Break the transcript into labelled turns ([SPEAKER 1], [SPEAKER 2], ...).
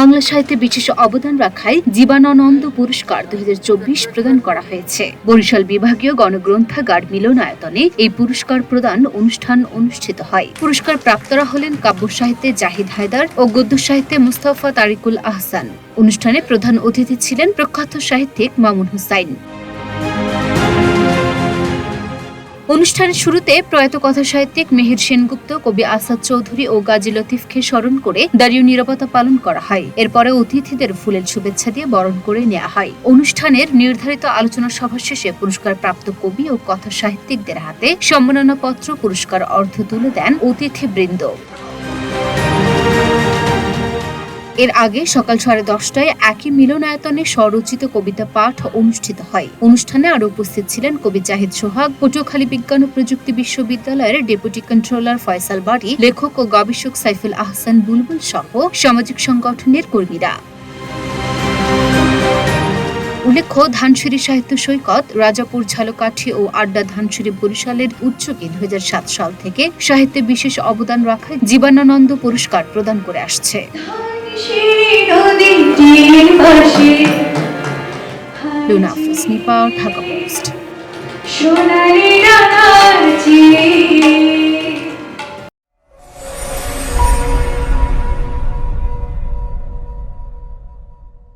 [SPEAKER 1] বাংলা সাহিত্যে বিশেষ অবদান রাখায় জীবনানন্দ পুরস্কার 2024 প্রদান করা হয়েছে। বরিশাল বিভাগীয় গণগ্রন্থাগার মিলনায়তনে এই পুরস্কার প্রদান অনুষ্ঠান অনুষ্ঠিত হয়। পুরস্কার প্রাপ্তরা হলেন কাব্য সাহিত্যে জাহিদ হায়দার ও গদ্য সাহিত্যে মুস্তাফা তারিকুল আহসান। অনুষ্ঠানে প্রধান অতিথি ছিলেন প্রখ্যাত সাহিত্যিক মামুন হুসাইন। অনুষ্ঠানের শুরুতে প্রয়াত কথা সাহিত্যিক মেহের সেনগুপ্ত, কবি আসাদ চৌধুরী ও গাজী লতিফকে স্মরণ করে দাঁড়িয়ে নীরবতা পালন করা হয়। এরপরে অতিথিদের ফুলের শুভেচ্ছা দিয়ে বরণ করে নেওয়া হয়। অনুষ্ঠানের নির্ধারিত আলোচনা সভা শেষে পুরস্কার প্রাপ্ত কবি ও কথা সাহিত্যিকদের হাতে সম্মাননাপত্র, পুরস্কার অর্থ তুলে দেন অতিথিবৃন্দ। এর আগে সকাল 10:30টায় একই মিলনায়তনে স্বরচিত কবিতা পাঠ অনুষ্ঠিত হয়। অনুষ্ঠানে আরও উপস্থিত ছিলেন কবি জাহিদ সোহাগ, পটুয়াখালী বিজ্ঞান ও প্রযুক্তি বিশ্ববিদ্যালয়ের ডেপুটি কন্ট্রোলার ফয়সাল বারী, লেখক ও গবেষক সাইফুল আহসান বুলবুল সহ সামাজিক সংগঠনের কর্মীরা। উল্লেখ্য, ধানসিঁড়ি সাহিত্য সৈকত, রাজাপুর ঝালকাঠি ও আড্ডা ধানসিঁড়ি বরিশালের উদ্যোগে 2007 সাল থেকে সাহিত্যে বিশেষ অবদান রাখায় জীবনানন্দ পুরস্কার প্রদান করে আসছে। Luna Afroz, Dhaka post.